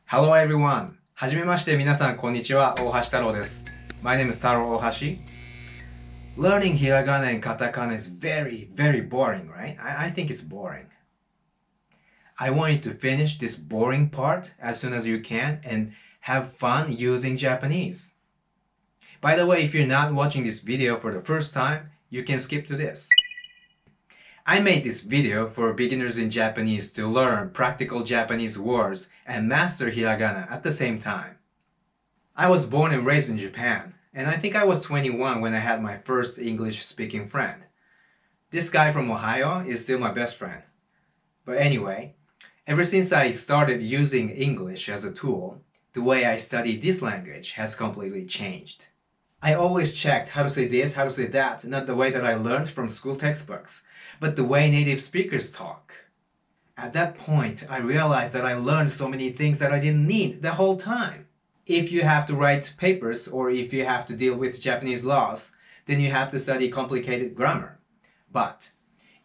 Hello everyone! はじめまして皆さんこんにちは、大橋太郎です。My name is Taro Ohashi. Learning hiragana and katakana is very, very boring, right? I think it's boring. I want you to finish this boring part as soon as you can and have fun using Japanese. By the way, if you're not watching this video for the first time, you can skip to this. I made this video for beginners in Japanese to learn practical Japanese words and master hiragana at the same time. I was born and raised in Japan, and I think I was 21 when I had my first English-speaking friend. This guy from Ohio is still my best friend. But anyway, ever since I started using English as a tool, the way I study this language has completely changed. I always checked how to say this, how to say that, not the way that I learned from school textbooks, but the way native speakers talk. At that point, I realized that I learned so many things that I didn't need the whole time. If you have to write papers or if you have to deal with Japanese laws, then you have to study complicated grammar. But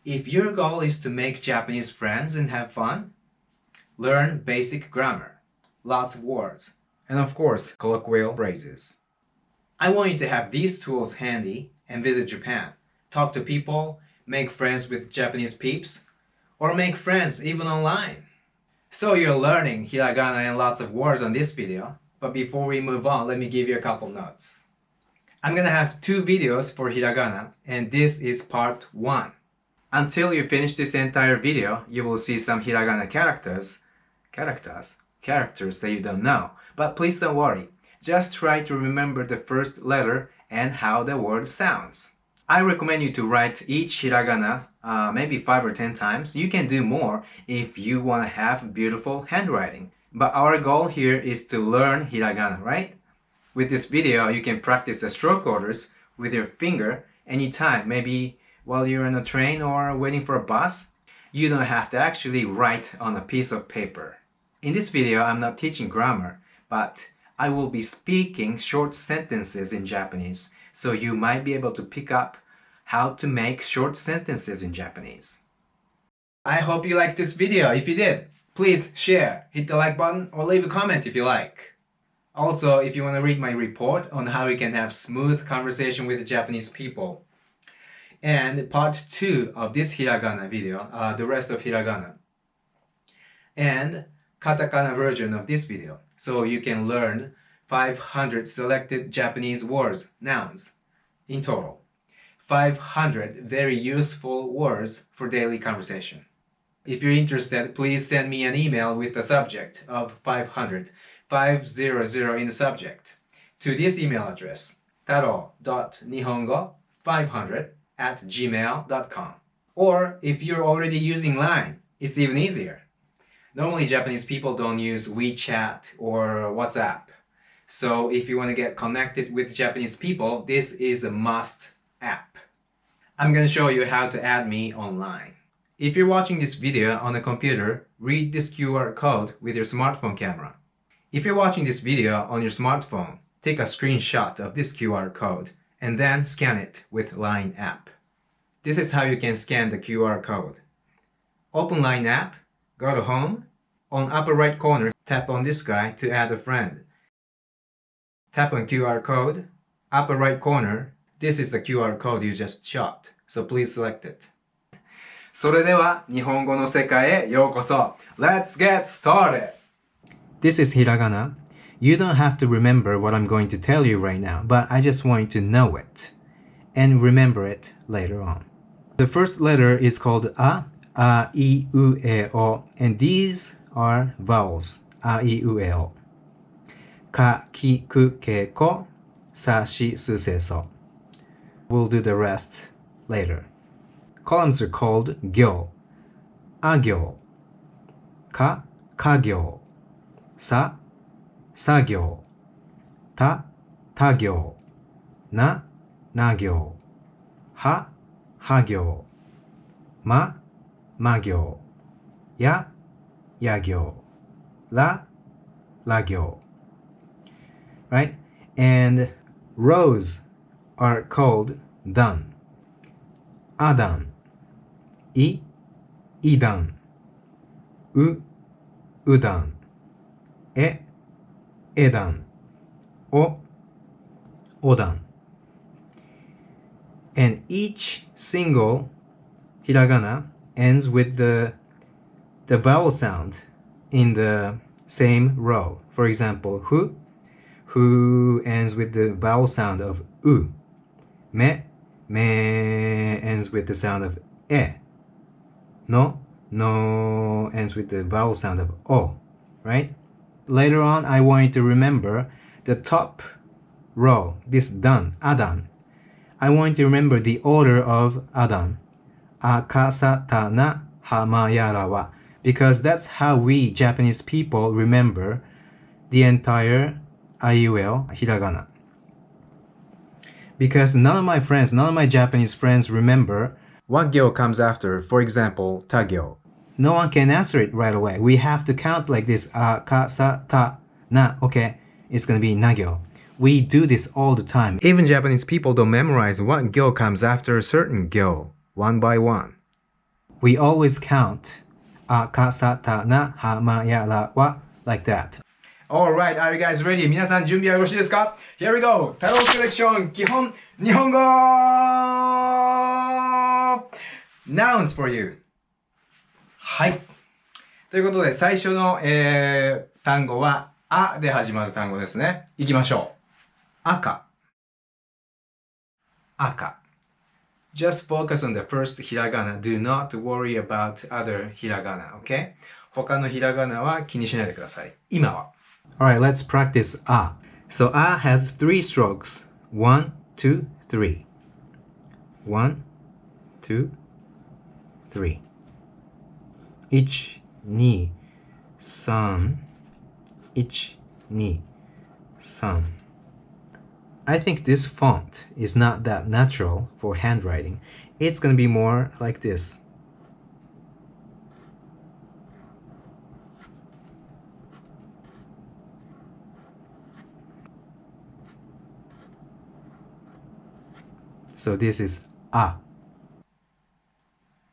if your goal is to make Japanese friends and have fun, learn basic grammar, lots of words, and of course, colloquial phrases. I want you to have these tools handy and visit Japan. Talk to people, make friends with Japanese peeps, or make friends even online. So you're learning hiragana and lots of words on this video, but before we move on, let me give you a couple notes. I'm gonna have two videos for hiragana, and this is part 1. Until you finish this entire video, you will see some hiragana characters that you don't know. But please don't worry, just try to remember the first letter and how the word sounds. I recommend you to write each hiragana maybe 5 or 10 times. You can do more if you want to have beautiful handwriting. But our goal here is to learn hiragana, right? With this video, you can practice the stroke orders with your finger anytime, maybe while you're on a train or waiting for a bus. You don't have to actually write on a piece of paper. In this video, I'm not teaching grammar, but I will be speaking short sentences in Japanese, so you might be able to pick up how to make short sentences in Japanese. I hope you liked this video. If you did, please share, hit the like button, or leave a comment if you like. Also, if you want to read my report on how you can have smooth conversation with Japanese people, and part 2 of this hiragana video, the rest of hiragana, and katakana version of this video, so you can learn 500 selected Japanese words, nouns, in total. 500 very useful words for daily conversation. If you're interested, please send me an email with the subject of 500 in the subject to this email address, taro.nihongo500@gmail.com. Or if you're already using Line, it's even easier. Normally Japanese people don't use WeChat or WhatsApp. So if you want to get connected with Japanese people, this is a must app. I'm going to show you how to add me online. If you're watching this video on a computer, read this QR code with your smartphone camera. If you're watching this video on your smartphone, take a screenshot of this QR code and then scan it with Line app. This is how you can scan the QR code. Open Line app, go to Home. On upper right corner, tap on this guy to add a friend. Tap on QR code. Upper right corner, this is the QR code you just shot, so please select it. それでは日本語の世界へようこそ. Let's get started! This is hiragana. You don't have to remember what I'm going to tell you right now, but I just want you to know it and remember it later on. The first letter is called a, I, U, E, O, and these are vowels. A, I, U, E, O. Ka, ki, ku, ke, ko, sa, shi, su, se, so. We'll do the rest later. Columns are called gyo. A-gyo. Ka, ka-gyo. Sa, sa-gyo. Ta, ta-gyo. Na, na-gyo. Ha, ha-gyo. Ma, ma-gyo. Ya, ya-gyo. La, la-gyo. Right? And rows are called dan. Adan. I, idan. U, udan. え、え段、お、お段. And each single hiragana ends with the vowel sound in the same row. For example, who ends with the vowel sound of u. Me ends with the sound of e. No ends with the vowel sound of o, right? Later on, I want you to remember the top row, this dan, adan. I want you to remember the order of adan. Akasatana hamayarawa. Because that's how we Japanese people remember the entire aiueo hiragana. Because none of my friends, none of my Japanese friends remember what gyo comes after. For example, tagyo. No one can answer it right away. We have to count like this. Akasatana. Okay, it's gonna be nagyo. We do this all the time. Even Japanese people don't memorize what gyo comes after a certain gyo, one by one. We always count akasatana hamayara like that. Alright, are you guys ready? 皆さん準備はよろしいですか？ Here we go! 太郎コレクション基本日本語 Nouns for you! はい。ということで最初の、単語はあで始まる単語ですね。いきましょう。赤。赤。Just focus on the first hiragana. Do not worry about other hiragana, okay? 他のひらがなは気にしないでください。今は。Alright, let's practice a. So a has 3 strokes. 1, 2, 3. 1, 2, 3. 1, 2, 3. 1, 2, 3. I think this font is not that natural for handwriting. It's gonna be more like this. So this is a.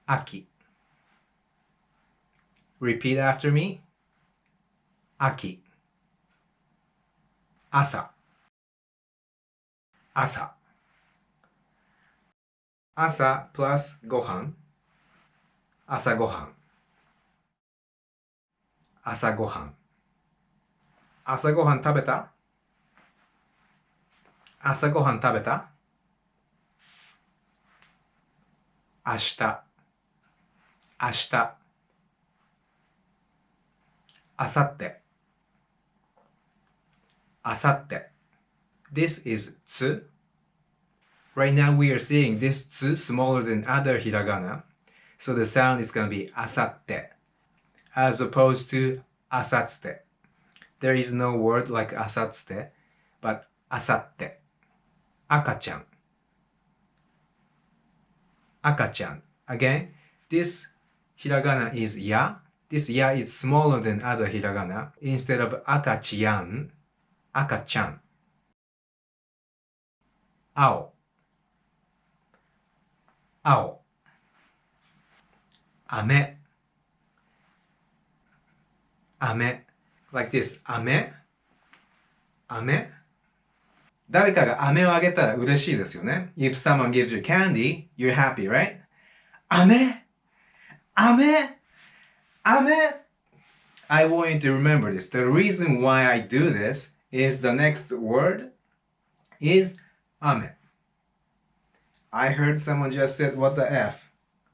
Aki. Repeat after me. Aki. Asa. Asa. Asa plus gohan. Asa gohan. Asa gohan. Asa gohan 食べた？朝ごはん食べた？明日。明日。あさって。あさって。This is つ。Right now we are seeing this つ smaller than other hiragana. So the sound is going to be あさって as opposed to あさつて. There is no word like あさつて but あさって。赤ちゃん。赤ちゃん。Again, this hiragana is や。This や is smaller than other hiragana. Instead of 赤ちゃん、赤ちゃん。青。青。飴。飴。Like this. 飴。飴。誰かが飴をあげたら嬉しいですよね。If someone gives you candy, you're happy, right? 飴。飴。飴。I want you to remember this. The reason why I do this is the next word is 飴. I heard someone just said, what the F?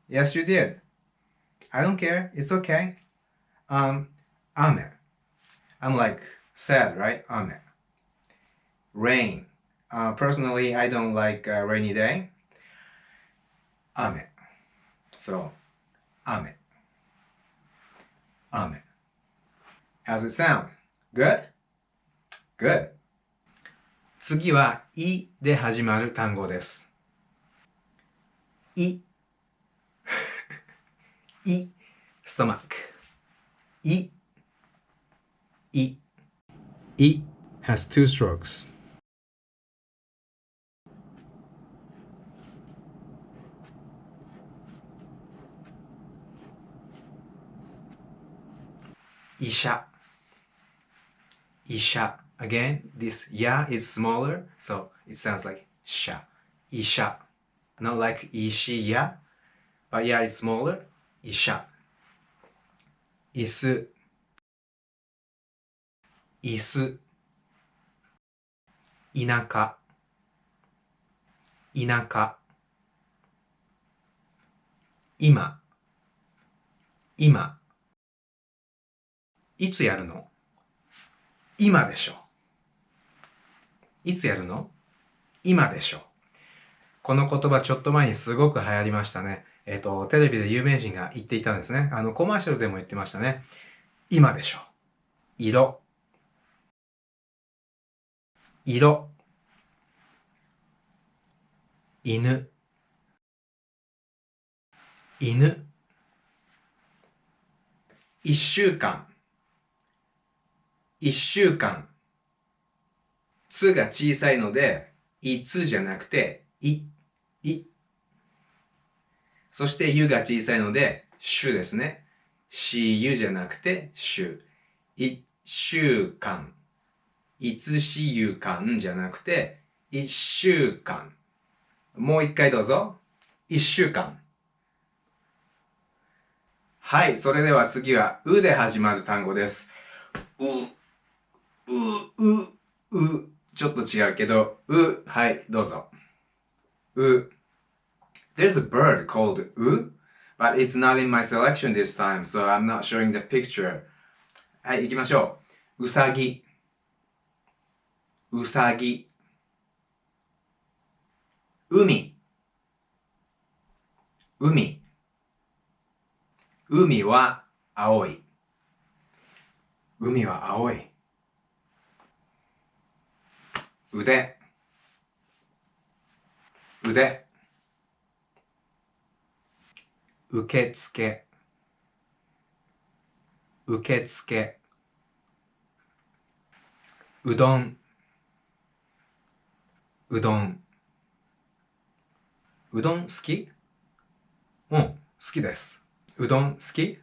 Yes, you did. I don't care. It's okay. 雨. I'm like sad, right? 雨. Rain. Personally, I don't like rainy day. 雨. So, 雨. 雨. How's it sound? Good? Good. 次は、いで始まる単語です。い。い。stomach. い。い。い has 2 strokes. 医者。医者 again this ya is smaller so it sounds like 社医者 not like 医師や but ya is smaller 医者椅子椅子田舎田舎今今いつやるの今でしょいつやるの今でしょこの言葉ちょっと前にすごく流行りましたね。テレビで有名人が言っていたんですね。コマーシャルでも言ってましたね。今でしょ色色犬犬一週間一週間つが小さいのでいつじゃなくていそしてゆが小さいので週ですねしゆじゃなくて週一週間いつしゆかんじゃなくて一週間もう一回どうぞ一週間はい、それでは次は、うで始まる単語です。ちょっと違うけど、はい、どうぞ。There's a bird called but it's not in my selection this time, so I'm not showing the picture. はい、行きましょう。うさぎ。海。海は青い。海は青い。腕。受付。うどん。うどん好き？うん、好きです。うどん好き？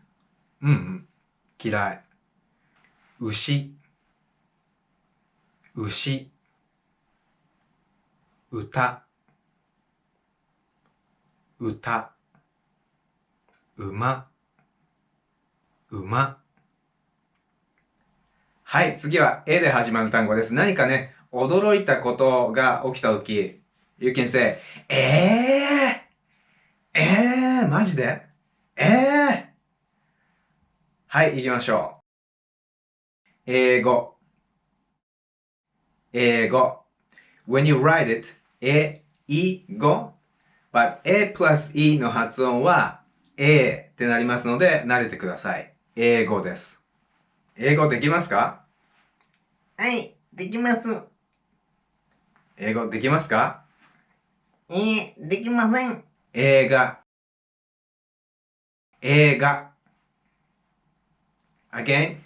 嫌い。牛。歌。馬。はい、次は、えで始まる単語です。何かね、驚いたことが起きたとき、You can say, マジではい、行きましょう。英語。When you write it, 英語 but A plus E の発音は A ってなりますので慣れてください。英語です。英語できますか？はい、できます。英語できますか？できません。映画 again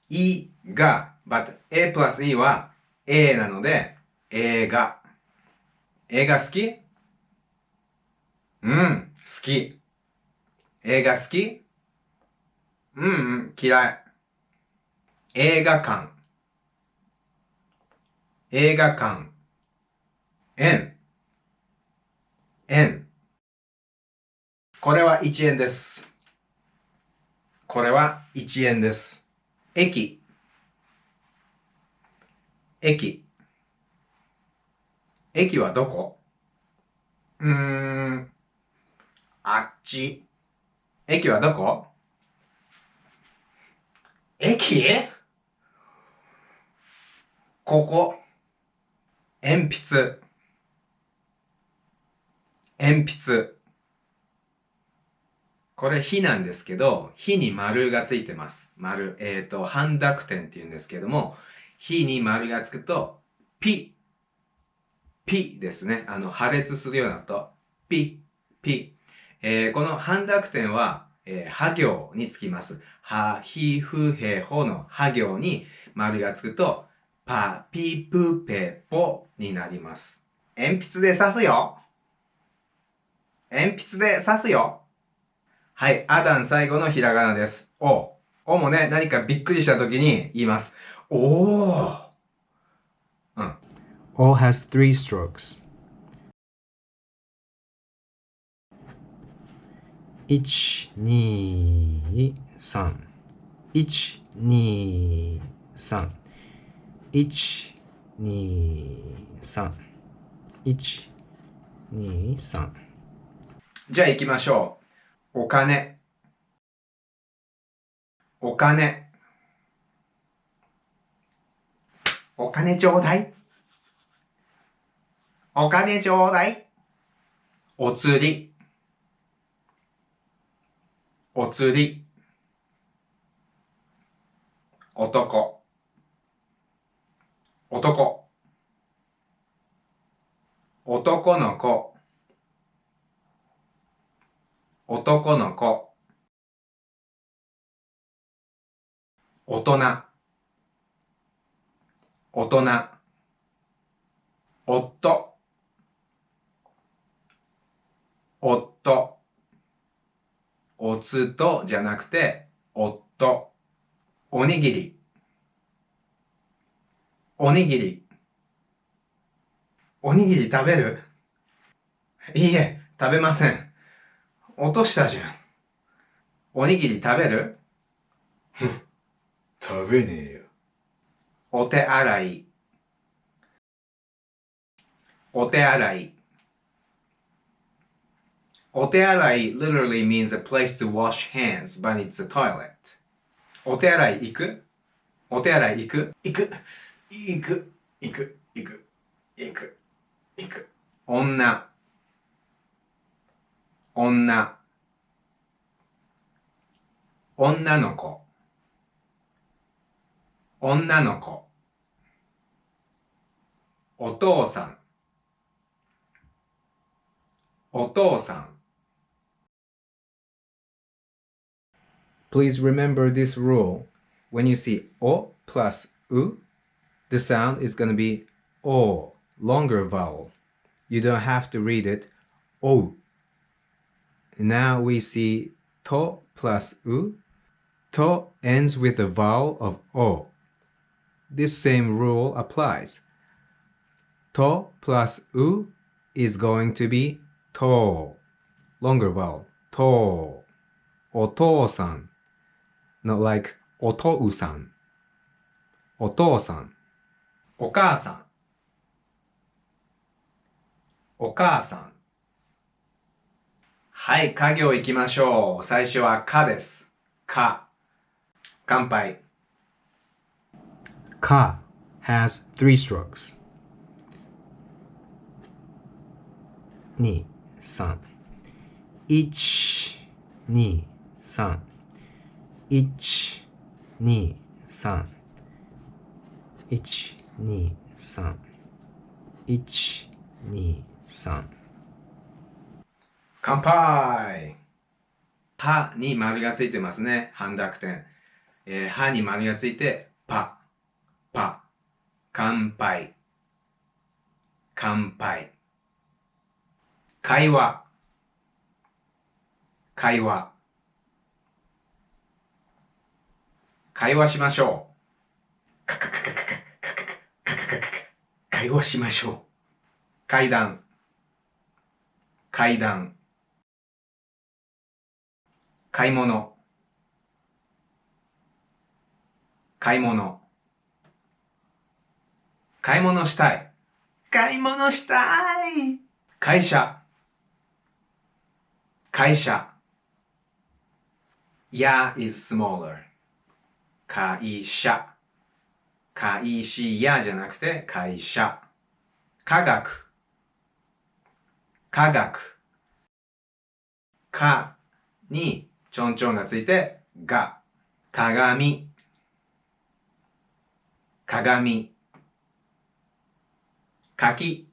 E が but A plus E は A なので映画好き？好き。映画好き？嫌い。映画館。円。これは1円です。駅。駅はどこ？あっち。駅はどこ？駅？ここ。鉛筆。これ火なんですけど、火に丸がついてます。丸。半濁点って言うんですけども、火に丸がつくと、ピですね。破裂するような音。ピ。この半濁点は、は行につきます。は、ひ、ふ、へ、ほのは行に丸がつくと、パ、ピ、プ、ペ、ポになります。鉛筆で刺すよ。はい、アダン最後のひらがなです。お。おもね、何かびっくりした時に言います。おー。うん。O has three strokes. 1、2、3。1、2、3。1、2、3。1、2、3。じゃあ行きましょう。お金。お金。お金ちょうだい。お金ちょうだい。お釣り。お釣り。男。男。男の子。男の子。大人。大人。夫。夫。おつとじゃなくて、夫。おにぎり。おにぎり。おにぎり食べる？いいえ、食べません。落としたじゃん。おにぎり食べる？ふん、食べねえよ。お手洗い。お手洗い。お手洗い literally means a place to wash hands, but it's a toilet. お手洗い行く？お手洗い行く？行く。行く。行く。行く。行く。行く。女。女。女の子。女の子。お父さん。お父さん。Please remember this rule. When you see O plus U, the sound is going to be O, longer vowel. You don't have to read it O. Now we see To plus U. To ends with the vowel of O. This same rule applies. To plus U is going to be To, longer vowel. To. お父さん not like お父さん。お父さん。お母さん。お母さん。はい、家業行きましょう。最初はかです。か。乾杯。Ka has three strokes. 2、3。1、2、3。1、2、3。1、2、3。1、2、3。乾杯。はに丸がついてますね。半濁点。はに丸がついて、パ。パ。乾杯。乾杯。会話。会話。会話しましょう。かかかかかかかかかかかか会話しましょう。階段。階段。買い物。買い物。買い物したい。買い物したい。会社。会社。や is smaller。会社。会しやじゃなくて会社。科学。科学。かにちょんちょんがついてが。鏡。鏡。柿。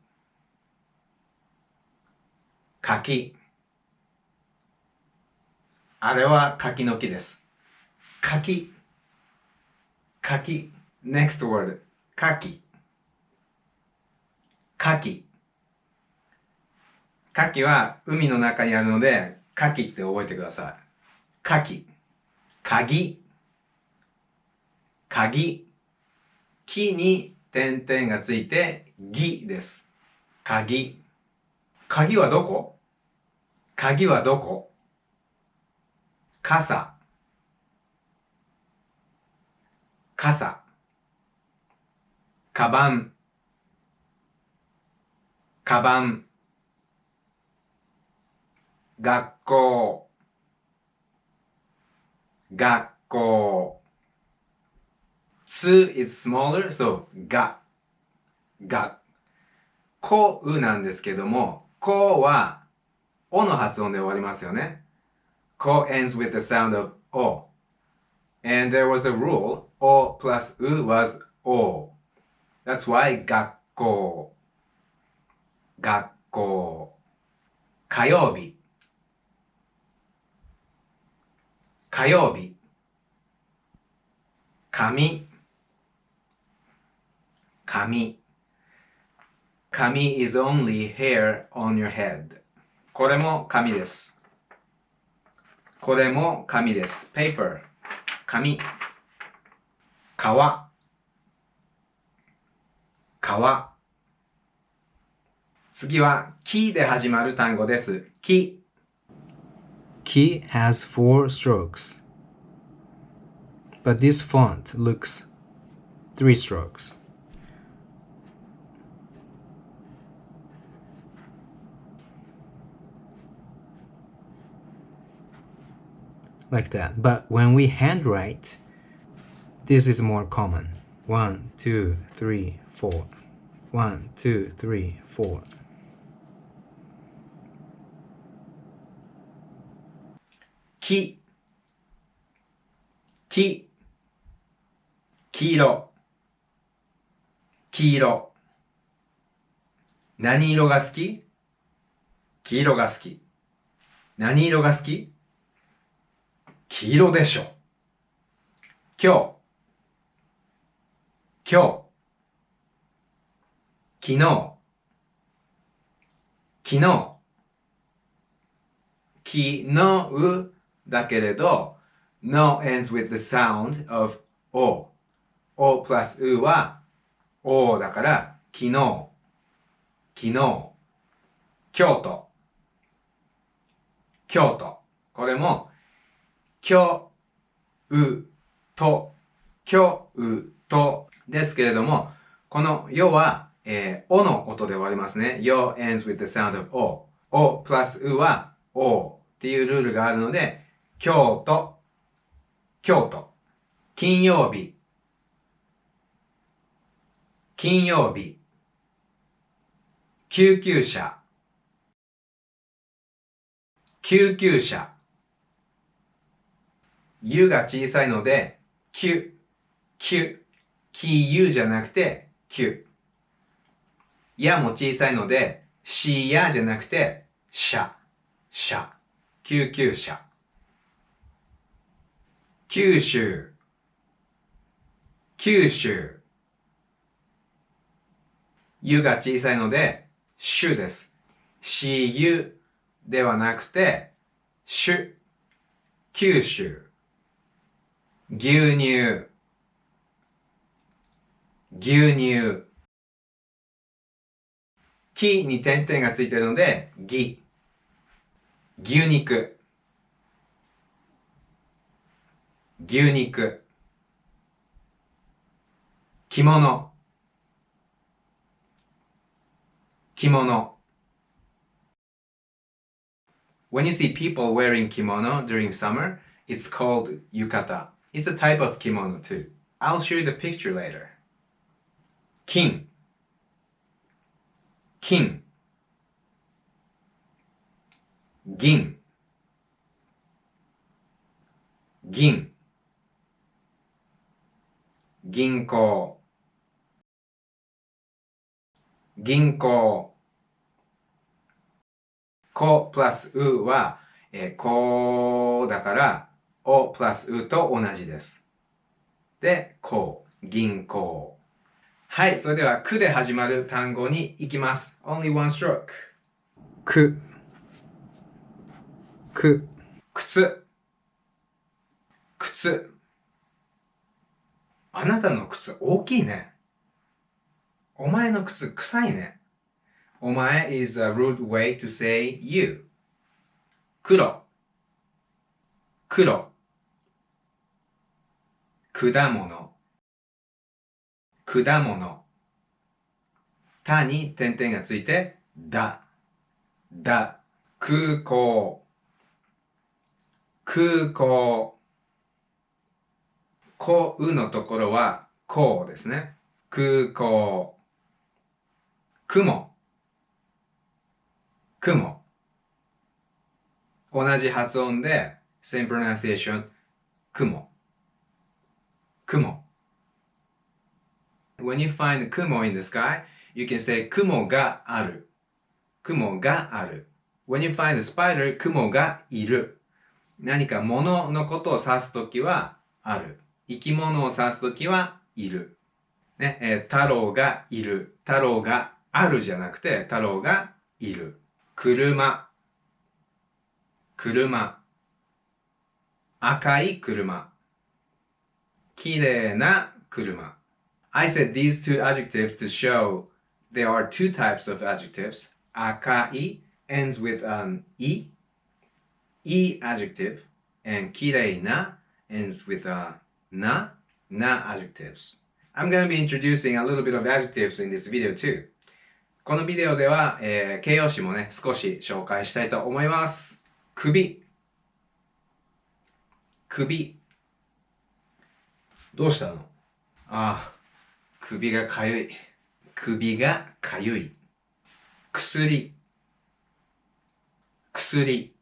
柿。あれは柿の木です。柿。柿。Next word。柿。柿。柿は海の中にあるので、柿って覚えてください。柿。鍵。鍵。木に点々がついて、ぎです。鍵。鍵はどこ？鍵はどこ？傘。傘。カバン。カバン。学校。学校。つ is smaller, so が。が。こうなんですけども、こはおの発音で終わりますよね。こ ends with the sound of o. And there was a rule, o plus u was o. That's why 学校。学校。火曜日。火曜日。髪。髪。髪 is only hair on your head. これも紙です。これも紙です。paper 紙。川。川。次は木で始まる単語です。木。Key has 4 strokes, but this font looks 3 strokes. Like that. But when we handwrite, this is more common. 1, 2, 3, 4. 1, 2, 3, 4. 木。木。黄色。黄色。何色が好き？黄色が好き。何色が好き？黄色でしょ。今日。今日。昨日。昨日。昨日だけれど、no ends with the sound of o. o plus u は o だから、昨日。昨日。京都。京都。これも、京都。京都ですけれども、このよは、おの音で終わりますね。よ ends with the sound of o. o plus u は o っていうルールがあるので、京都。京都。金曜日。金曜日。救急車。救急車。ゆが小さいので、きゅ、きゆじゃなくて、きゅ。やも小さいので、しやじゃなくて、しゃ。救急車。九州。九州。ゆが小さいので、しゅです。しゆではなくて、しゅ。九州。牛乳。牛乳。木に点々がついているので、ぎ。牛肉。牛肉。着物。着物。When you see people wearing kimono during summer, it's called yukata. It's a type of kimono too. I'll show you the picture later. 金。金。銀。銀。銀行。銀行。こ plus うは、こだから、お plus うと同じです。で、こう、銀行。はい、それでは、くで始まる単語に行きます。Only one stroke. く。く。靴。靴。あなたの靴大きいね。お前の靴臭いね。お前 is a rude way to say you. 黒。黒。果物。果物。たに点々がついて、だ。だ。空港。空港。こうのところは、こうですね。空港。雲。雲。同じ発音で、same pronunciation、雲。雲。When you find 雲 in the sky, you can say 雲がある。雲がある。When you find a spider, 雲がいる。何か物のことを指すときはある。生き物を指すときはいる。ね、太郎がいる。太郎があるじゃなくて、太郎がいる。車。車。赤い車。綺麗な車。I said these two adjectives to show there are two types of adjectives. 赤い ends with an e, e adjective, and 綺麗な ends with a na adjectives. I'm going to be introducing a little bit of adjectives in this video too. このビデオでは、形容詞もね、少し紹介したいと思います。首。首。どうしたの？ああ、首がかゆい。首がかゆい。薬。薬。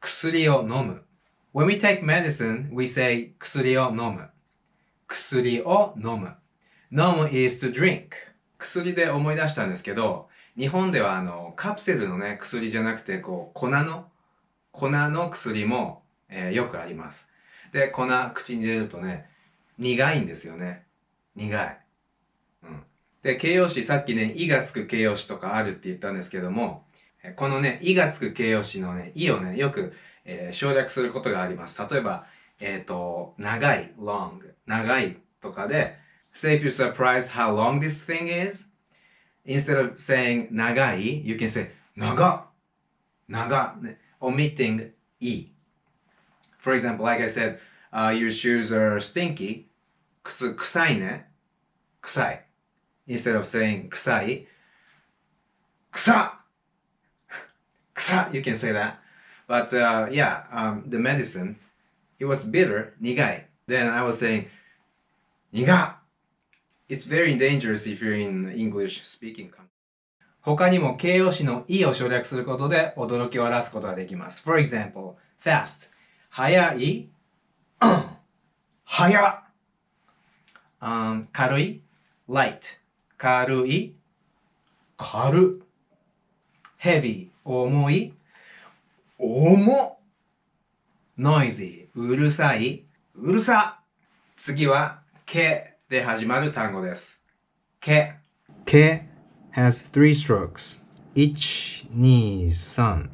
薬を飲む。When we take medicine, we say 薬を飲む。薬を飲む。飲む is to drink。薬で思い出したんですけど、日本ではカプセルのね、薬じゃなくて、こう、粉の薬も、よくあります。で、粉、口に入れるとね、苦いんですよね。苦い。うん。で、形容詞、さっきね、いがつく形容詞とかあるって言ったんですけども、このね、いがつく形容詞のね、いをね、よく、省略することがあります。例えば、長い、long、長いとかで、say if you're surprised how long this thing is, instead of saying 長い, you can say 長ね、omitting e. For example, like I said, your shoes are stinky. 靴臭いね。臭い。Instead of saying 臭い、臭you can say that. But the medicine, it was bitter, 苦い. Then I was saying 苦。It's very dangerous if you're in English speaking country. 他にも形容詞のいを省略することで驚きを表すことができます。For example, fast. 早い。早っ。軽い。light. 軽い。軽。heavy. 重い。重。noisy. うるさい。うるさ。次は、けで始まる単語です。け。け has three strokes. 1、2、3。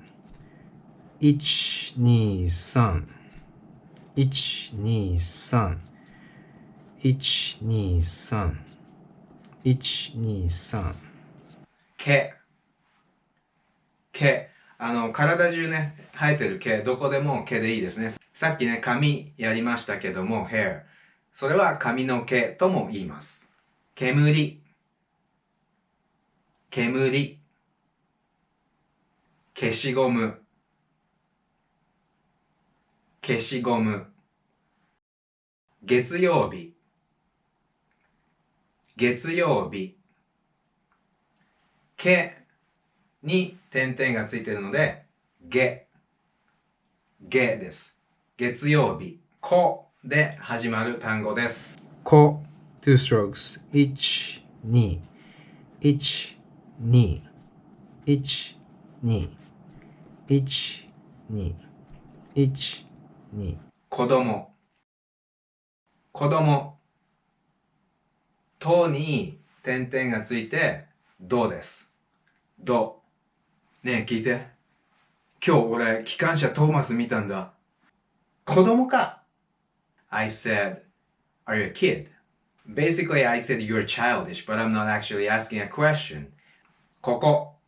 1、2、3。1、2、3。1、2、3。1、2、3。毛。毛。体中ね、生えてる毛、どこでも毛でいいですね。さっきね、髪やりましたけども、hair。それは髪の毛とも言います。煙。煙。消しゴム。消しゴム。月曜日。月曜日。けに点々がついているので、げ。げです。月曜日。こで始まる単語です。こ two strokes. 1、2。1、2。1、2。1、2。1、2。子供。子供。とに点々がついて、どです。ど。ねえ、聞いて。今日俺、機関車トーマス見たんだ。子供か。I said, are you a kid? Basically, I said you're childish, but I'm not actually asking a question. ここ。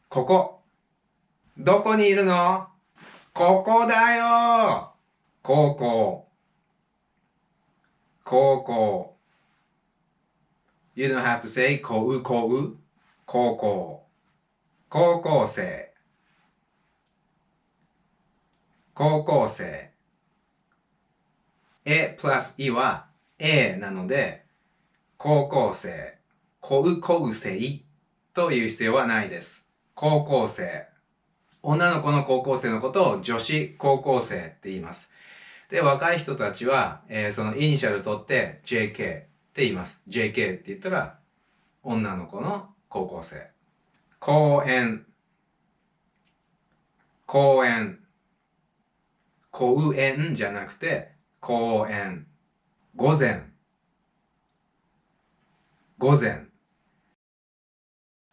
ここ。どこにいるの？ここだよ。高校。高校。You don't have to say こうこう。高校。高校生。高校生。え plus いは A なので、高校生。高校生という必要はないです。高校生。女の子の高校生のことを女子高校生って言います。で、若い人たちは、そのイニシャル取って JK って言います。JK って言ったら女の子の高校生。公園。公園。公園じゃなくて公園。午前。午前。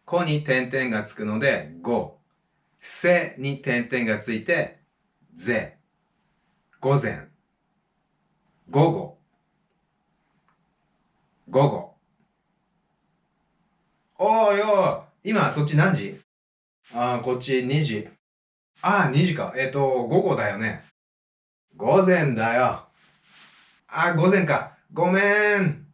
こに点々がつくので、午。せに点々がついて、ぜ。午前。午後。午後。おーよー、今そっち何時？こっち2時。2時か。午後だよね。午前だよ。午前か。ごめん。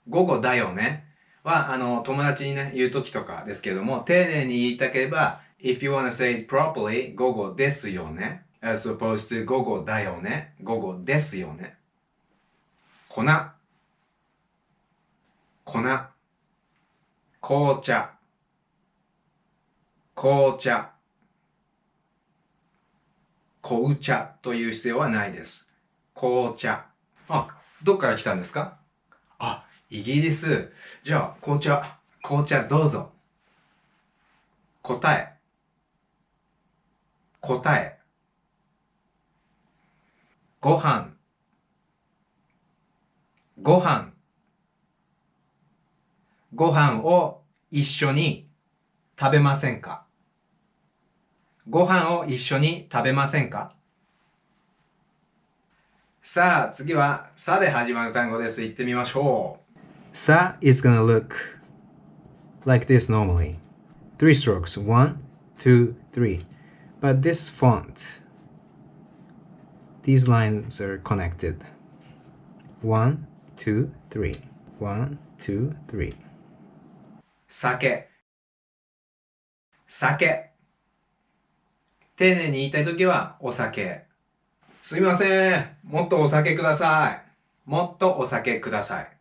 午後だよね。は、友達にね、言うときとかですけども、丁寧に言いたければ、if you wanna say it properly, 午後ですよね。as opposed to 午後だよね。午後ですよね。粉。粉。紅茶。紅茶。紅茶という必要はないです。紅茶。どっから来たんですか？イギリス。じゃあ、紅茶。紅茶どうぞ。答え。答え。ご飯。ご飯。ご飯を一緒に食べませんか？ご飯を一緒に食べませんか？さあ、次は、さで始まる単語です。言ってみましょう。Sa is gonna look like this normally. 3 strokes. 1, 2, 3. But this font, these lines are connected. 1, 2, 3. 1, 2, 3. 酒。酒。丁寧に言いたいときは、お酒。すいません。もっとお酒ください。もっとお酒ください。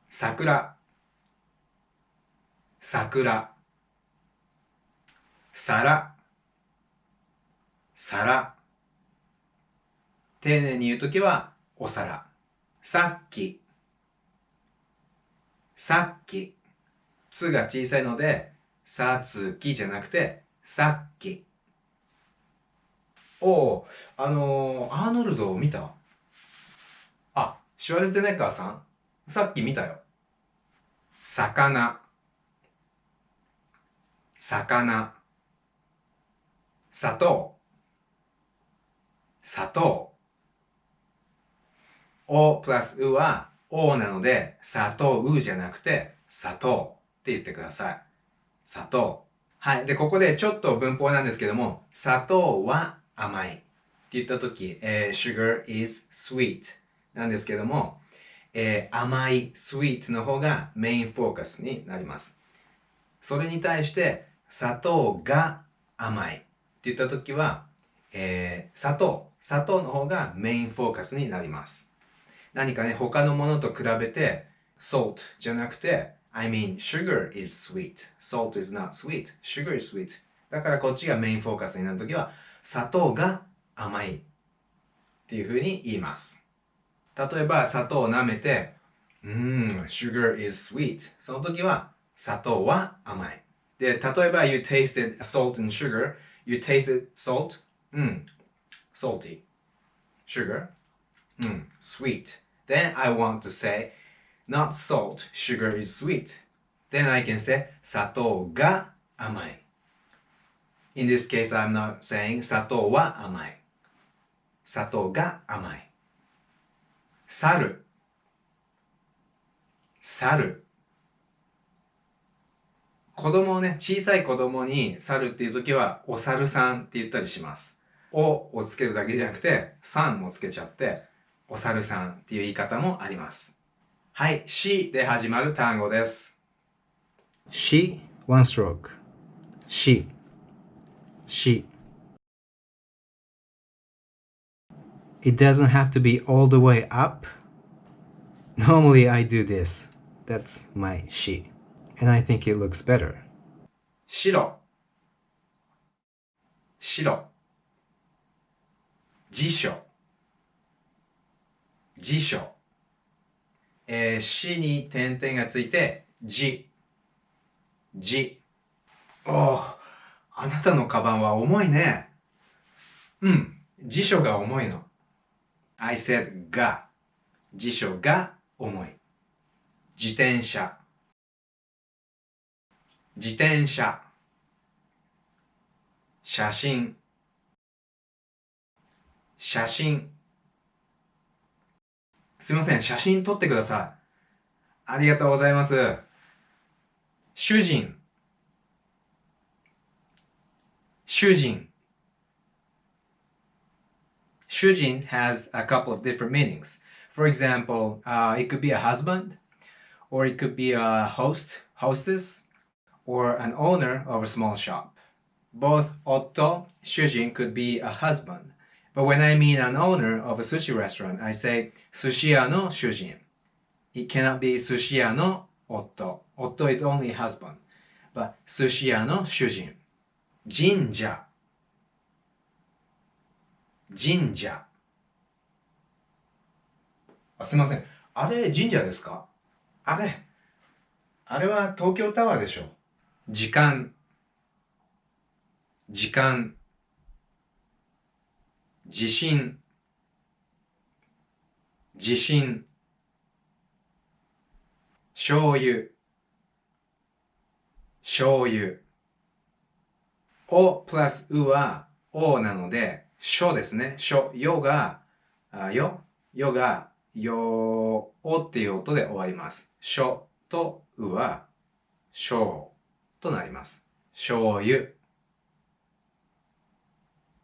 桜。桜。皿。皿。丁寧に言うときは、お皿。さっき。さっき。つが小さいので、さつきじゃなくて、さっき。アーノルド見た？シュワルツェネッガーさん？さっき見たよ。魚。魚。砂糖。砂糖。おプラスうはおなので、砂糖うじゃなくて、砂糖って言ってください。砂糖。はい。で、ここでちょっと文法なんですけども、砂糖は甘いって言ったとき、sugar is sweet なんですけども、甘い sweet の方がメインフォーカスになります。それに対して、砂糖が甘いって言ったときは、砂糖の方がメインフォーカスになります。何かね、他のものと比べて、salt じゃなくて、I mean, sugar is sweet. Salt is not sweet. Sugar is sweet. だからこっちがメインフォーカスになるときは、砂糖が甘いっていうふうに言います。例えば、砂糖を舐めて、sugar is sweet. その時は、砂糖は甘い。で、例えば、you tasted salt and sugar. You tasted salt. Salty. Sugar. Sweet. Then I want to say, not salt, sugar is sweet. Then I can say, 砂糖が甘い。In this case, I'm not saying 砂糖は甘い。砂糖が甘い。猿、猿。子供をね、小さい子供に猿っていう時は、お猿さんって言ったりします。おをつけるだけじゃなくて、さんもつけちゃって、お猿さんっていう言い方もあります。はい、しで始まる単語です。she, one stroke. She. It doesn't have to be all the way up. Normally I do this. That's my she. And I think it looks better. 白、白。辞書、辞書。しに点々がついて、じ、じ。おー、あなたのカバンは重いね。うん、辞書が重いの。I said が、辞書が重い。自転車、自転車。写真、写真。すいません、写真撮ってください。ありがとうございます。主人、主人。主人 has a couple of different meanings. For example, it could be a husband, or it could be a host, hostess, or an owner of a small shop. Both otto, shujin could be a husband. But when I mean an owner of a sushi restaurant, I say sushiya no shujin. It cannot be sushiya no otto. Otto is only husband. But sushiya no shujin. Jinja. Jinja. すみません。あれ、神社ですか？あれは東京タワーでしょ。時間、時間。地震、地震。醤油、醤油。おプラスうはおなので、しょですね。しょ、よが、よが、よおっていう音で終わります。しょとうは、しょうとなります。醤油。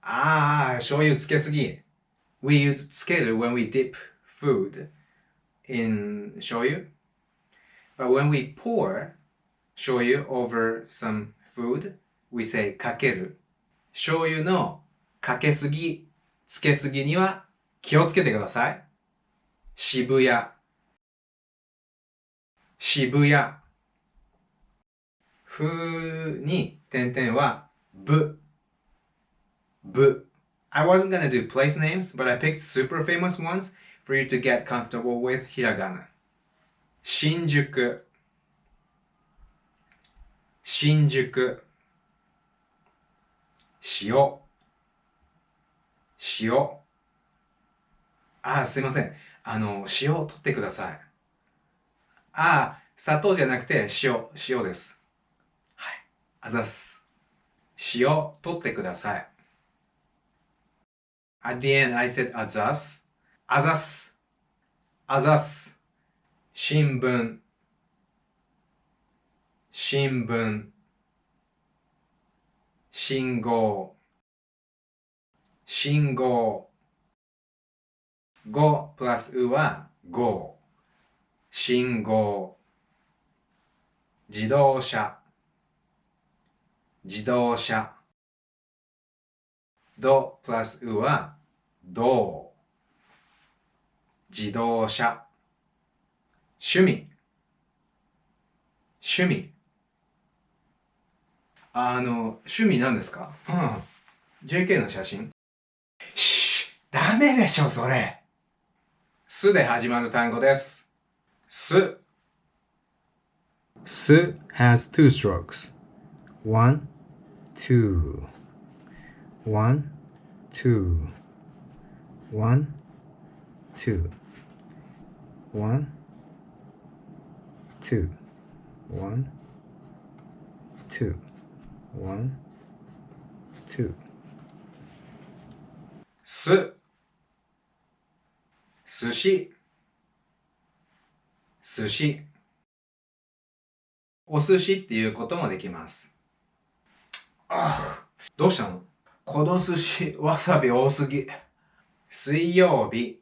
醤油つけすぎ。We use つける when we dip food in 醤油. But when we pour 醤油 over some food, we say かける。醤油のかけすぎ、つけすぎには気をつけてください。渋谷、渋谷。ふに点々はぶ、ぶ。I wasn't gonna do place names, but I picked super famous ones for you to get comfortable with hiragana. 新宿、新宿。塩、塩。すいません。塩を取ってください。砂糖じゃなくて塩です。はい。あざす。塩取ってください。At the end, I said あざす。あざす。あざす。新聞、新聞。信号、信号。5プラスうは5。信号。自動車、自動車。ドプラスうはド。自動車。趣味、趣味。趣味何ですか？JK の写真。ダメでしょ、それ。すで始まる単語です。す。す has two strokes. 1, 2. 1, 2. 1, 2. 1, 2. 1, 2. 1, 2. す。寿司、寿司。お寿司っていうこともできます。どうしたの？この寿司、わさび多すぎ。水曜日、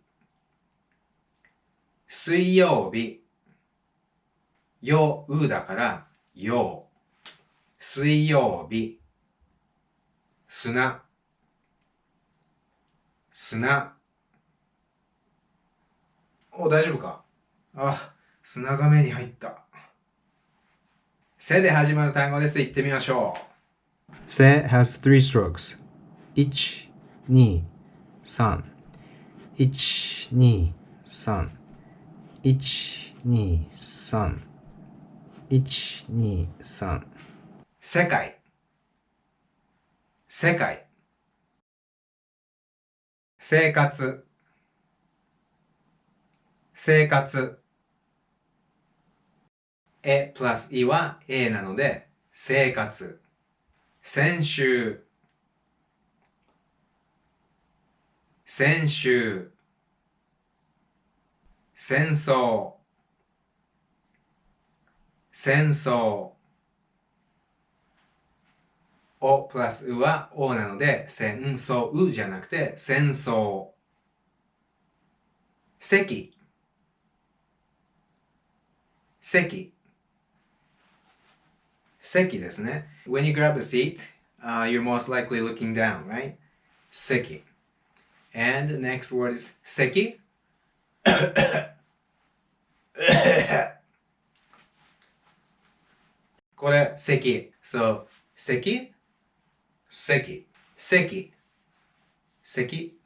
水曜日。ようだから、よう。水曜日。砂、砂。大丈夫か？砂が目に入った。せで始まる単語です。言ってみましょう。せ has three strokes. 1、2、3。1、2、3。1、2、3。1、2、3。世界、世界。生活、生活。プラスいは A なので、生活。先週、先週。戦争、戦争。おプラスうは O なので、戦争じゃなくて、戦争。席、席。席ですね。When you grab a seat, you're most likely looking down, right? 席。And the next word is 席。これ、席。So, 席、席、席、席。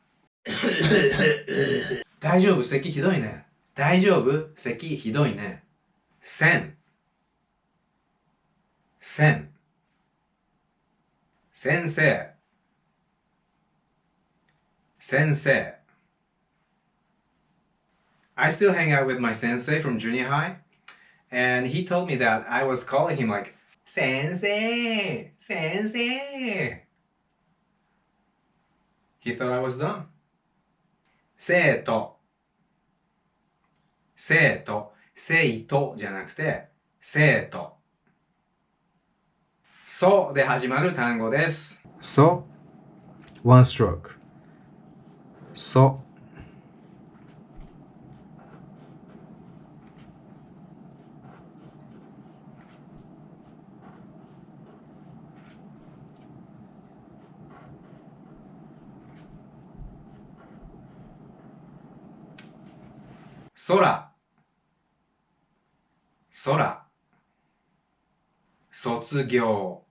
大丈夫？咳ひどいね。大丈夫？咳ひどいね。線、線。先生、先生。I still hang out with my sensei from junior high, and he told me that I was calling him like, Sensei, Sensei. He thought I was dumb. 生徒、生徒、生徒じゃなくて、生徒。そで始まる単語です。So, one stroke. So. Sora, Sora. 卒業、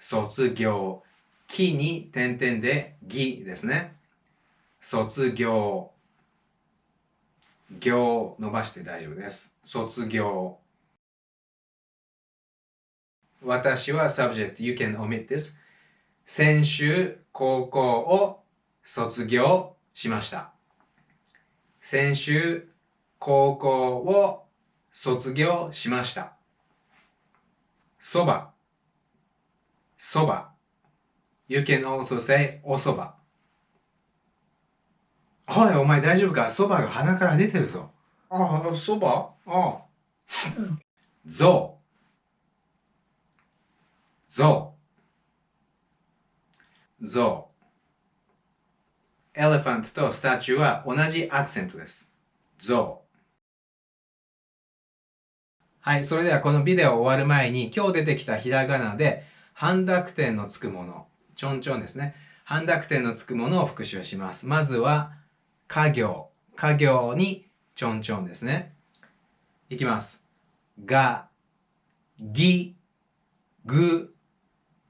卒業。きに点々でぎですね。卒業。行伸ばして大丈夫です。卒業。私は subject, you can omit this. 先週、高校を卒業しました。先週、高校を卒業しました。そば、そば。You can also say おそば。おい、お前大丈夫か？そばが鼻から出てるぞ。そば？ゾウ、ゾウ、ゾウ。エレファントとスタチューは同じアクセントです。ゾウ。はい、それではこのビデオ終わる前に今日出てきたひらがなで半濁点のつくもの、ちょんちょんですね。半濁点のつくものを復習します。まずは家業、家業にちょんちょんですね。いきます。が、ぎ、ぐ、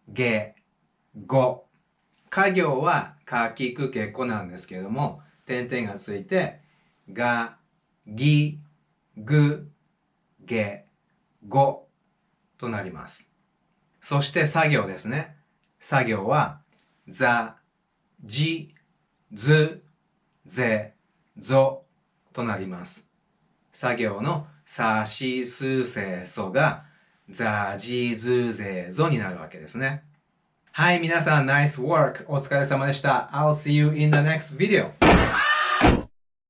げ、ご。家業はかきくけこなんですけれども、点々がついて、が、ぎ、ぐ、げ、ごとなります。そして作業ですね。作業は、ざ、じ、ず、ぜ、ぞとなります。作業のさしすせそが、ざ、じ、ず、ぜ、ぞになるわけですね。はい、皆さん、ナイスワーク。お疲れ様でした。I'll see you in the next video.